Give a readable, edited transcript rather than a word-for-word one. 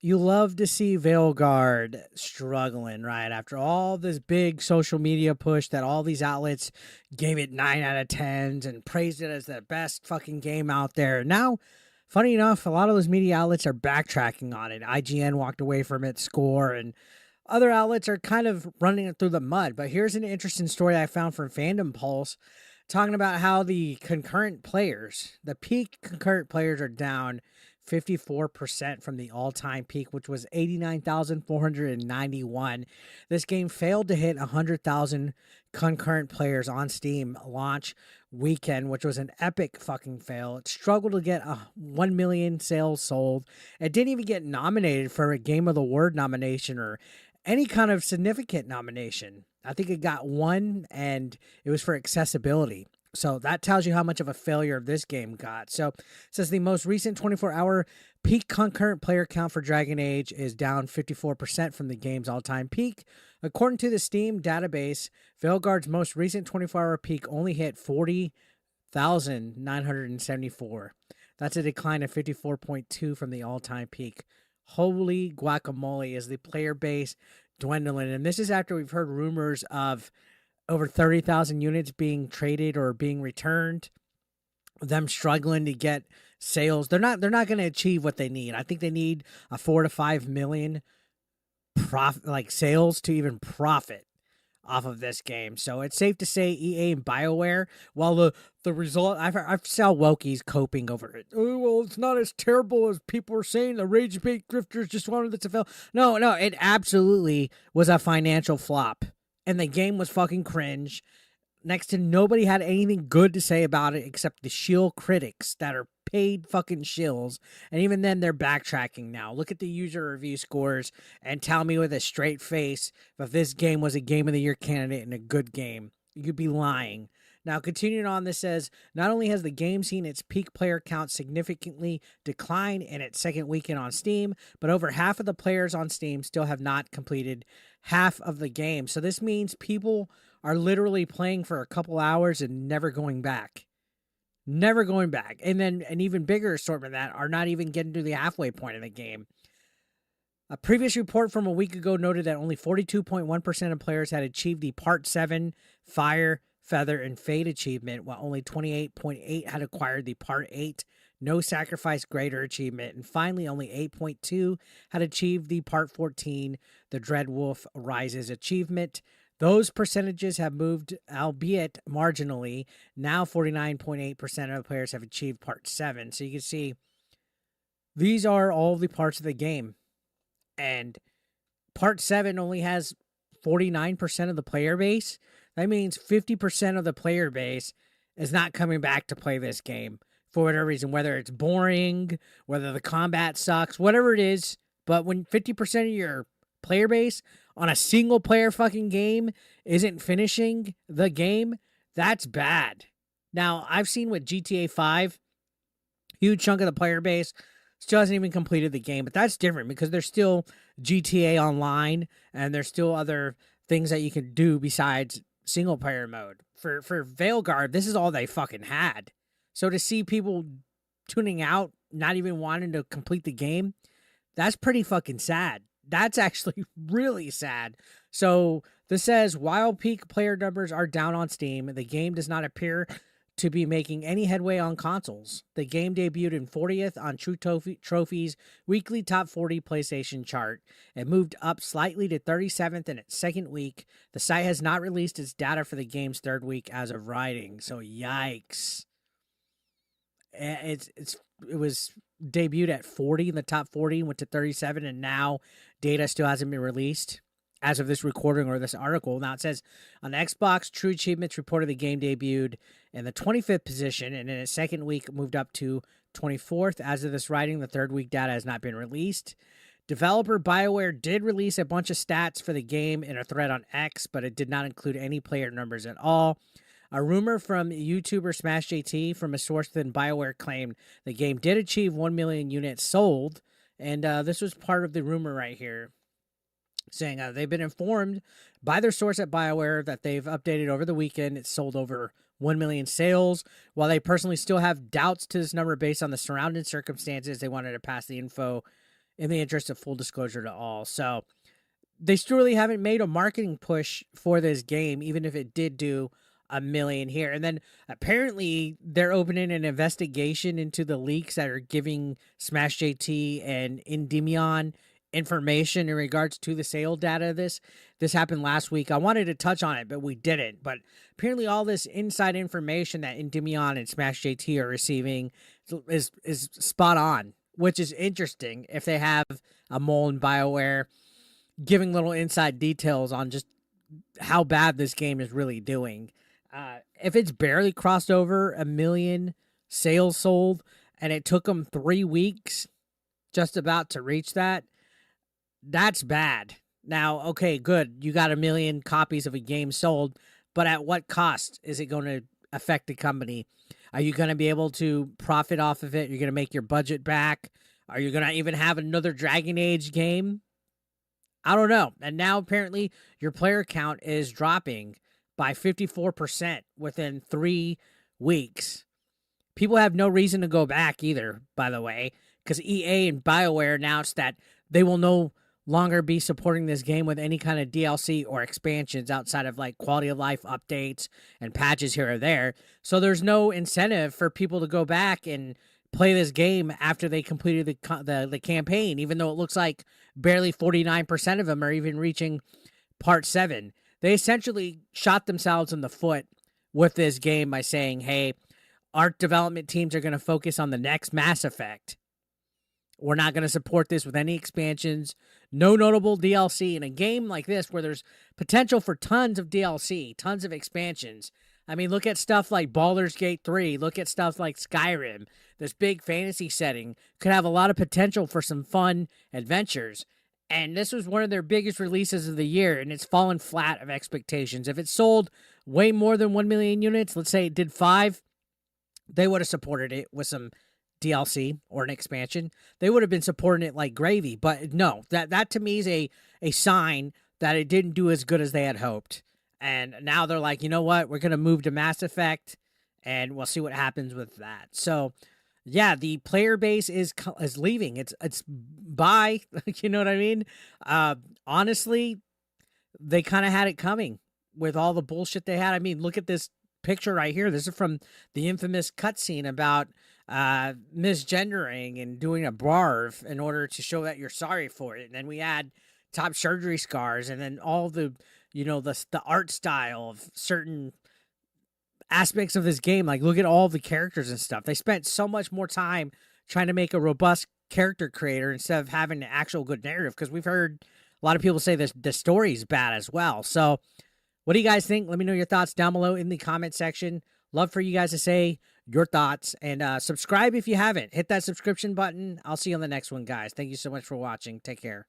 You love to see Veilguard struggling, right? After all this big social media push that all these outlets gave it 9 out of 10s and praised it as the best fucking game out there. Now, funny enough, a lot of those media outlets are backtracking on it. IGN walked away from it, Score, and other outlets are kind of running it through the mud. But here's an interesting story I found from Fandom Pulse talking about how the concurrent players, the peak concurrent players, are down 54% from the all-time peak, which was 89,491. This game failed to hit 100,000 concurrent players on Steam launch weekend, which was an epic fucking fail. It struggled to get 1 million sales sold. It didn't even get nominated for a Game of the Word nomination or any kind of significant nomination. I think it got one, and it was for accessibility. So that tells you how much of a failure this game got. So it says the most recent 24-hour peak concurrent player count for Dragon Age is down 54% from the game's all-time peak. According to the Steam database, Veilguard's most recent 24-hour peak only hit 40,974. That's a decline of 54.2 from the all-time peak. Holy guacamole, is the player base dwindling. And this is after we've heard rumors of over 30,000 units being traded or being returned, them struggling to get sales. They're not going to achieve what they need. I think they need a 4 to 5 million sales to even profit off of this game. So it's safe to say EA and BioWare, while the result, I've saw Wokies coping over it. Oh, well, it's not as terrible as people were saying. The Rage Bait Grifters just wanted it to fail. No, it absolutely was a financial flop. And the game was fucking cringe. Next to nobody had anything good to say about it except the shill critics that are paid fucking shills. And even then, they're backtracking now. Look at the user review scores and tell me with a straight face if this game was a Game of the Year candidate and a good game. You'd be lying. Now, continuing on, this says, not only has the game seen its peak player count significantly decline in its second weekend on Steam, but over half of the players on Steam still have not completed half of the game. So this means people are literally playing for a couple hours and never going back. Never going back. And then an even bigger assortment of that are not even getting to the halfway point of the game. A previous report from a week ago noted that only 42.1% of players had achieved the Part 7 Fire, Feather, and Fade achievement, while only 28.8 had acquired the Part 8 No Sacrifice Greater achievement, and finally only 8.2 had achieved the Part 14 The Dread Wolf Rises achievement. Those percentages have moved, albeit marginally. Now 49.8% of players have achieved Part 7. So you can see these are all the parts of the game. And Part 7 only has 49% of the player base. That means 50% of the player base is not coming back to play this game for whatever reason, whether it's boring, whether the combat sucks, whatever it is. But when 50% of your player base on a single player fucking game isn't finishing the game, that's bad. Now, I've seen with GTA 5, huge chunk of the player base still hasn't even completed the game, but that's different because there's still GTA Online and there's still other things that you can do besides single player mode. For Veilguard, this is all they fucking had. So to see people tuning out, not even wanting to complete the game, that's pretty fucking sad. That's actually really sad. So this says, while peak player numbers are down on Steam, the game does not appear to be making any headway on consoles. The game debuted in 40th on True Trophy's weekly top 40 PlayStation chart. It moved up slightly to 37th in its second week. The site has not released its data for the game's third week as of writing, so yikes. It was debuted at 40 in the top 40, went to 37, and now data still hasn't been released as of this recording or this article. Now it says on Xbox, True Achievements reported the game debuted in the 25th position, and in its second week moved up to 24th. As of this writing, the third week data has not been released. Developer BioWare did release a bunch of stats for the game in a thread on X, but it did not include any player numbers at all. A rumor from YouTuber SmashJT from a source within BioWare claimed the game did achieve 1 million units sold, and this was part of the rumor right here, saying they've been informed by their source at BioWare that they've updated over the weekend. It's sold over 1 million sales. While they personally still have doubts to this number based on the surrounding circumstances, they wanted to pass the info in the interest of full disclosure to all. So they still really haven't made a marketing push for this game, even if it did do a million here. And then apparently they're opening an investigation into the leaks that are giving Smash JT and Endymion information in regards to the sale data of this. This happened last week. I wanted to touch on it, but we didn't. But apparently all this inside information that Endymion and Smash JT are receiving is spot on, which is interesting if they have a mole in BioWare giving little inside details on just how bad this game is really doing. If it's barely crossed over 1 million sales sold and it took them 3 weeks just about to reach that, that's bad. Now, okay, good. You got 1 million copies of a game sold, but at what cost is it going to affect the company? Are you going to be able to profit off of it? You're going to make your budget back? Are you going to even have another Dragon Age game? I don't know. And now apparently your player count is dropping by 54% within 3 weeks. People have no reason to go back either, by the way, because EA and BioWare announced that they will no longer be supporting this game with any kind of DLC or expansions outside of like quality of life updates and patches here or there. So there's no incentive for people to go back and play this game after they completed the campaign, even though it looks like barely 49% of them are even reaching part 7. They essentially shot themselves in the foot with this game by saying, hey, our development teams are going to focus on the next Mass Effect. We're not going to support this with any expansions, no notable DLC. In a game like this where there's potential for tons of DLC, tons of expansions. I mean, look at stuff like Baldur's Gate 3. Look at stuff like Skyrim. This big fantasy setting could have a lot of potential for some fun adventures. And this was one of their biggest releases of the year, and it's fallen flat of expectations. If it sold way more than 1 million units, let's say it did 5, they would have supported it with some DLC or an expansion. They would have been supporting it like gravy. But no, that to me is a sign that it didn't do as good as they had hoped. And now they're like, you know what? We're going to move to Mass Effect, and we'll see what happens with that. So, yeah, the player base is leaving. It's bye. You know what I mean? Honestly, they kind of had it coming with all the bullshit they had. I mean, look at this picture right here. This is from the infamous cutscene about misgendering and doing a barf in order to show that you're sorry for it. And then we add top surgery scars, and then all the, you know, the art style of certain aspects of this game. Like, look at all the characters and stuff. They spent so much more time trying to make a robust character creator instead of having an actual good narrative, because we've heard a lot of people say this the story's bad as well. So what do you guys think? Let me know your thoughts down below in the comment section. Love for you guys to say your thoughts, and subscribe if you haven't. Hit that subscription button. I'll see you on the next one, guys. Thank you so much for watching. Take care.